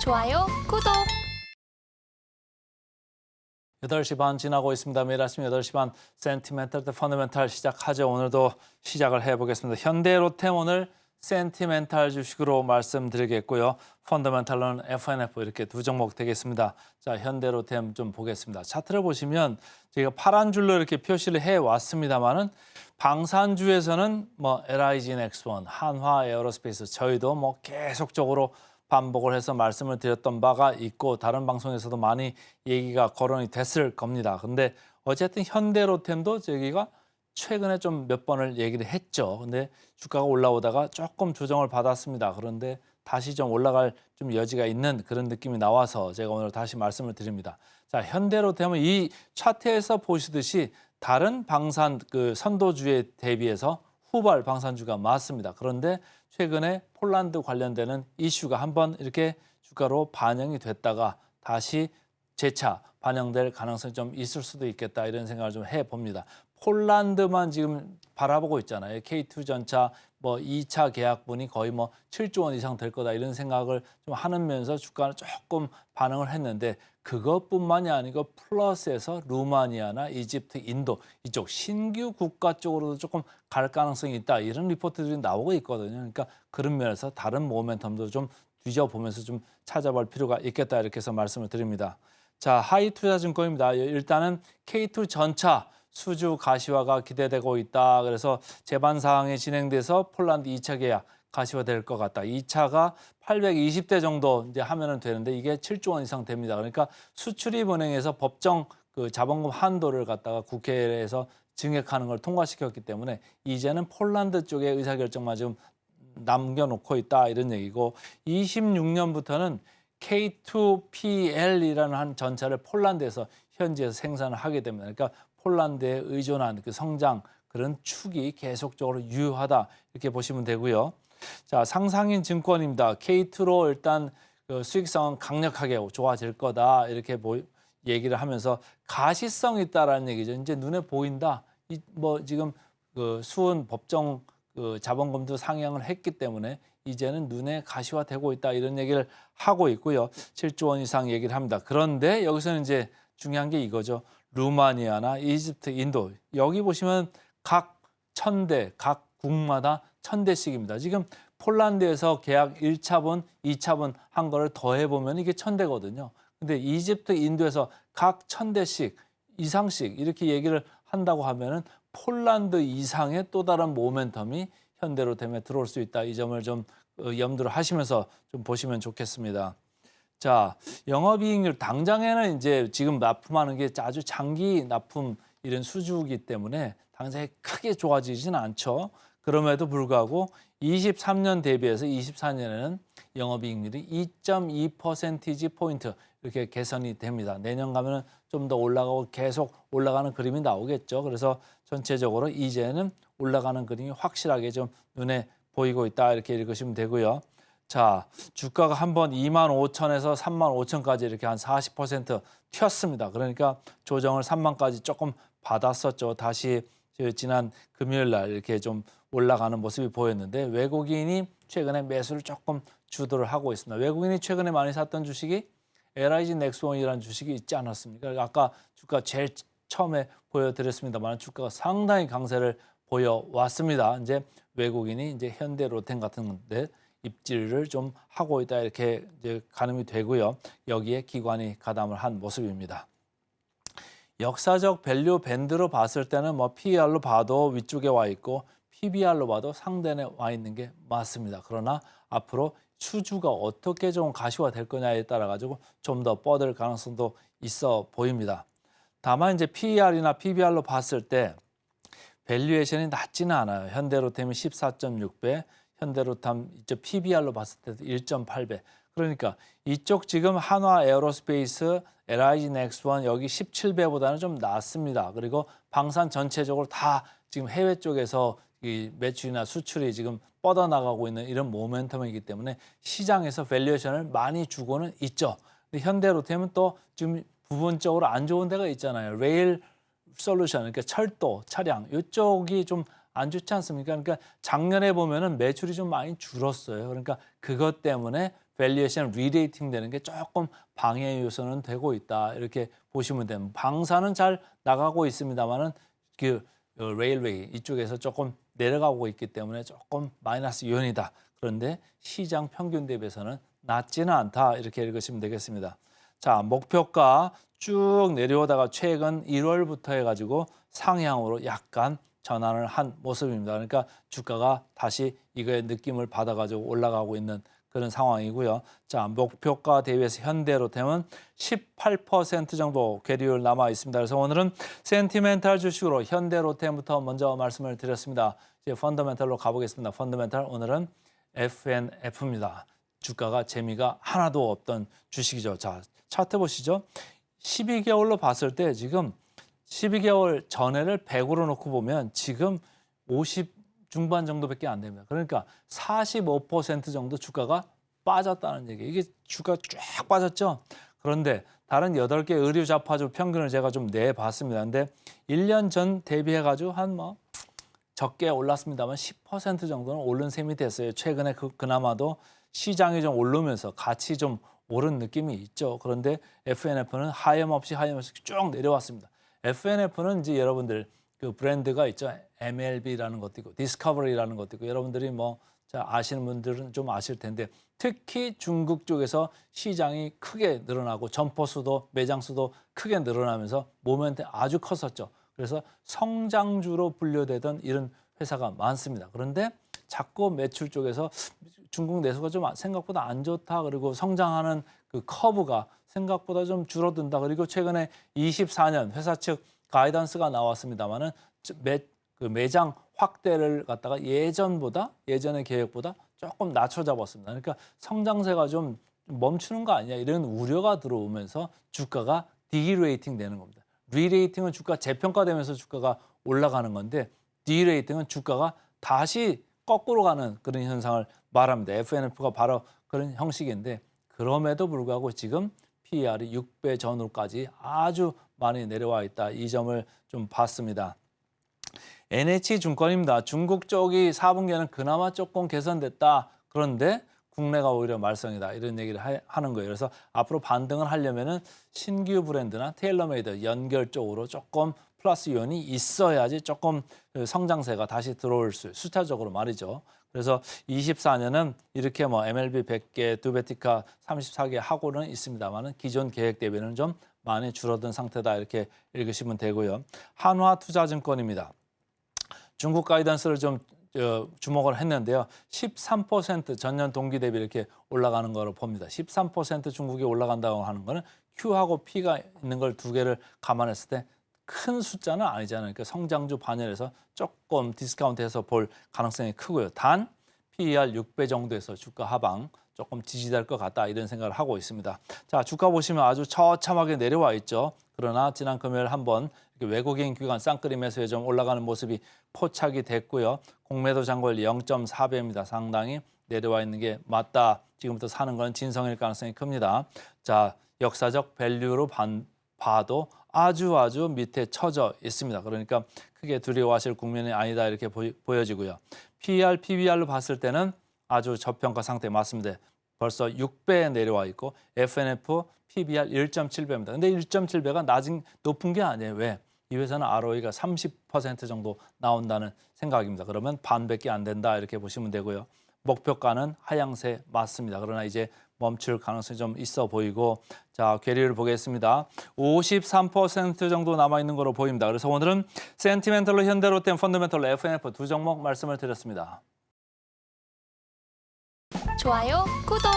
좋아요, 구독. 8시 반 지나고 있습니다. 매일 아침 8시 반 센티멘탈 대 펀더멘탈 시작하죠. 오늘도 시작을 해보겠습니다. 현대로템 오늘 센티멘탈 주식으로 말씀드리겠고요. 펀더멘탈로는 FNF 이렇게 두 종목 되겠습니다. 자, 현대로템 좀 보겠습니다. 차트를 보시면 저희가 파란 줄로 이렇게 표시를 해왔습니다만은 방산주에서는 뭐 LIG 넥스원, 한화 에어로스페이스 저희도 뭐 계속적으로 반복을 해서 말씀을 드렸던 바가 있고 다른 방송에서도 많이 얘기가 거론이 됐을 겁니다. 근데 어쨌든 현대로템도 저기가 최근에 좀 몇 번을 얘기를 했죠. 근데 주가가 올라오다가 조금 조정을 받았습니다. 그런데 다시 좀 올라갈 좀 여지가 있는 그런 느낌이 나와서 제가 오늘 다시 말씀을 드립니다. 자, 현대로템은 이 차트에서 보시듯이 다른 방산 그 선도주에 대비해서 후발 방산주가 맞습니다. 그런데 최근에 폴란드 관련되는 이슈가 한번 이렇게 주가로 반영이 됐다가 다시 재차 반영될 가능성이 좀 있을 수도 있겠다 이런 생각을 좀 해봅니다. 폴란드만 지금 바라보고 있잖아요. K2 전차 뭐 2차 계약분이 거의 뭐 7조 원 이상 될 거다 이런 생각을 좀 하면서 주가는 조금 반응을 했는데 그것뿐만이 아니고 플러스에서 루마니아나 이집트, 인도 이쪽 신규 국가 쪽으로도 조금 갈 가능성이 있다 이런 리포트들이 나오고 있거든요. 그러니까 그런 면에서 다른 모멘텀도 좀 뒤져보면서 좀 찾아볼 필요가 있겠다 이렇게 해서 말씀을 드립니다. 자, 하이투자증권입니다. 일단은 K2 전차 수주 가시화가 기대되고 있다. 그래서 제반 사항이 진행돼서 폴란드 2차 계약 가시화될 것 같다. 2차가 820대 정도 이제 하면은 되는데 이게 7조 원 이상 됩니다. 그러니까 수출입은행에서 법정 그 자본금 한도를 갖다가 국회에서 증액하는 걸 통과시켰기 때문에 이제는 폴란드 쪽의 의사결정만 좀 남겨놓고 있다 이런 얘기고 26년부터는 K2PL이라는 한 전차를 폴란드에서 현지에서 생산을 하게 됩니다. 그러니까 폴란드에 의존한 그 성장 그런 축이 계속적으로 유효하다 이렇게 보시면 되고요. 자, 상상인 증권입니다. K2로 일단 그 수익성은 강력하게 좋아질 거다 이렇게 얘기를 하면서 가시성이 있다라는 얘기죠. 이제 눈에 보인다. 뭐 지금 그 수은 법정 그 자본금도 상향을 했기 때문에 이제는 눈에 가시화되고 있다 이런 얘기를 하고 있고요. 7조 원 이상 얘기를 합니다. 그런데 여기서는 이제 중요한 게 이거죠. 루마니아나 이집트, 인도 여기 보시면 각 1000대, 각 국마다 1000대씩입니다. 지금 폴란드에서 계약 1차분, 2차분 한 거를 더해보면 이게 1000대거든요. 근데 이집트, 인도에서 각 1000대씩 이상씩 이렇게 얘기를 한다고 하면은 폴란드 이상의 또 다른 모멘텀이 현대로템에 들어올 수 있다. 이 점을 좀 염두를 하시면서 좀 보시면 좋겠습니다. 자, 영업이익률 당장에는 이제 지금 납품하는 게 아주 장기 납품 이런 수주이기 때문에 당장에 크게 좋아지지는 않죠. 그럼에도 불구하고 23년 대비해서 24년에는 영업이익률이 2.2%포인트 이렇게 개선이 됩니다. 내년 가면은 좀 더 올라가고 계속 올라가는 그림이 나오겠죠. 그래서 전체적으로 이제는 올라가는 그림이 확실하게 좀 눈에 보이고 있다 이렇게 읽으시면 되고요. 자, 주가가 한번 25,000에서 35,000까지 이렇게 한 40% 튀었습니다. 그러니까 조정을 3만까지 조금 받았었죠. 다시 지난 금요일 날 이렇게 좀 올라가는 모습이 보였는데 외국인이 최근에 매수를 조금 주도를 하고 있습니다. 외국인이 최근에 많이 샀던 주식이 LIG 넥스원이라는 주식이 있지 않았습니까? 아까 주가 제일 처음에 보여드렸습니다만 주가가 상당히 강세를 보여왔습니다. 이제 외국인이 이제 현대로템 같은 데 입지를 좀 하고 있다 이렇게 이제 가늠이 되고요. 여기에 기관이 가담을 한 모습입니다. 역사적 밸류 밴드로 봤을 때는 뭐 PER로 봐도 위쪽에 와 있고 PBR로 봐도 상단에 와 있는 게 맞습니다. 그러나 앞으로 수주가 어떻게 좀 가시화될 거냐에 따라 가지고 좀 더 뻗을 가능성도 있어 보입니다. 다만 이제 PER이나 PBR로 봤을 때 밸류에이션이 낮지는 않아요. 현대로템이 14.6배, 현대로템 PBR로 봤을 때도 1.8배. 그러니까 이쪽 지금 한화 에어로스페이스, LIG 넥스원 여기 17배보다는 좀 낮습니다. 그리고 방산 전체적으로 다 지금 해외 쪽에서 이 매출이나 수출이 지금 뻗어나가고 있는 이런 모멘텀이기 때문에 시장에서 밸류에이션을 많이 주고는 있죠. 근데 현대로템은 또 지금 부분적으로 안 좋은 데가 있잖아요. 레일 솔루션, 그러니까 철도, 차량 이쪽이 좀 안 좋지 않습니까? 그러니까 작년에 보면은 매출이 좀 많이 줄었어요. 그러니까 그것 때문에 밸류에이션 리레이팅 되는 게 조금 방해 요소는 되고 있다. 이렇게 보시면 됩니다. 방사는 잘 나가고 있습니다만은 그 레일웨이 이쪽에서 조금 내려가고 있기 때문에 조금 마이너스 요인이다. 그런데 시장 평균 대비해서는 낮지는 않다. 이렇게 읽으시면 되겠습니다. 자, 목표가 쭉 내려오다가 최근 1월부터 해가지고 상향으로 약간 전환을 한 모습입니다. 그러니까 주가가 다시 이거의 느낌을 받아가지고 올라가고 있는 그런 상황이고요. 자, 목표가 대비해서 현대로템은 18% 정도 괴리율 남아 있습니다. 그래서 오늘은 센티멘탈 주식으로 현대로템부터 먼저 말씀을 드렸습니다. 이제 펀더멘탈로 가보겠습니다. 펀더멘탈 오늘은 FNF입니다. 주가가 재미가 하나도 없던 주식이죠. 자, 차트 보시죠. 12개월로 봤을 때 지금 12개월 전에를 100으로 놓고 보면 지금 50 중반 정도밖에 안 됩니다. 그러니까 45% 정도 주가가 빠졌다는 얘기예요. 이게 주가 쫙 빠졌죠. 그런데 다른 8개 의류 잡화주 평균을 제가 좀 내봤습니다. 근데 1년 전 대비해가지고 한 적게 올랐습니다만 10% 정도는 오른 셈이 됐어요. 최근에 그나마도 시장이 좀 오르면서 같이 좀 오른 느낌이 있죠. 그런데 FNF는 하염없이 쭉 내려왔습니다. FNF는 이제 여러분들 그 브랜드가 있죠. MLB라는 것도 있고 디스커버리라는 것도 있고 여러분들이 아시는 분들은 좀 아실 텐데 특히 중국 쪽에서 시장이 크게 늘어나고 점포 수도 매장 수도 크게 늘어나면서 모멘텀이 아주 컸었죠. 그래서 성장주로 분류되던 이런 회사가 많습니다. 그런데 자꾸 매출 쪽에서 중국 내수가 좀 생각보다 안 좋다. 그리고 성장하는 그 커브가 생각보다 좀 줄어든다. 그리고 최근에 24년 회사 측 가이던스가 나왔습니다만은 매장 확대를 갖다가 예전의 계획보다 조금 낮춰 잡았습니다. 그러니까 성장세가 좀 멈추는 거 아니냐 이런 우려가 들어오면서 주가가 디레이팅 되는 겁니다. 리레이팅은 주가 재평가되면서 주가가 올라가는 건데 디레이팅은 주가가 다시 거꾸로 가는 그런 현상을 말합니다. FNF가 바로 그런 형식인데 그럼에도 불구하고 지금 PER이 6배 전후까지 아주 많이 내려와 있다. 이 점을 좀 봤습니다. NH증권입니다. 중국 쪽이 4분기에는 그나마 조금 개선됐다. 그런데 국내가 오히려 말썽이다. 이런 얘기를 하는 거예요. 그래서 앞으로 반등을 하려면은 신규 브랜드나 테일러메이드 연결 쪽으로 조금 플러스 요인이 있어야지 조금 성장세가 다시 들어올 숫자적으로 말이죠. 그래서 24년은 이렇게 MLB 100개, 두베티카 34개 하고는 있습니다만은 기존 계획 대비는 좀 많이 줄어든 상태다. 이렇게 읽으시면 되고요. 한화투자증권입니다. 중국 가이던스를 좀 주목을 했는데요. 13% 전년 동기 대비 이렇게 올라가는 거로 봅니다. 13% 중국이 올라간다고 하는 거는 Q하고 P가 있는 걸 두 개를 감안했을 때 큰 숫자는 아니잖아요. 그러니까 성장주 반열에서 조금 디스카운트해서 볼 가능성이 크고요. 단 PER 6배 정도에서 주가 하방 조금 지지될 것 같다 이런 생각을 하고 있습니다. 자, 주가 보시면 아주 처참하게 내려와 있죠. 그러나 지난 금요일 한번 외국인 기관 쌍끌이 매수에 좀 올라가는 모습이 포착이 됐고요. 공매도 잔고율 0.4배입니다. 상당히 내려와 있는 게 맞다. 지금부터 사는 건 진성일 가능성이 큽니다. 자, 역사적 밸류로 봐도 아주 밑에 처져 있습니다. 그러니까 크게 두려워하실 국면이 아니다 이렇게 보여지고요. PER, PBR로 봤을 때는 아주 저평가 상태 맞습니다. 벌써 6배에 내려와 있고 FNF, PBR 1.7배입니다. 근데 1.7배가 높은 게 아니에요. 왜? 이 회사는 ROE가 30% 정도 나온다는 생각입니다. 그러면 반밖에 안 된다 이렇게 보시면 되고요. 목표가는 하향세 맞습니다. 그러나 이제 멈출 가능성이 좀 있어 보이고 자, 괴리를 보겠습니다. 53% 정도 남아있는 거로 보입니다. 그래서 오늘은 센티멘털로 현대로템, 펀더멘털로 FNF 두 종목 말씀을 드렸습니다. 좋아요, 구독!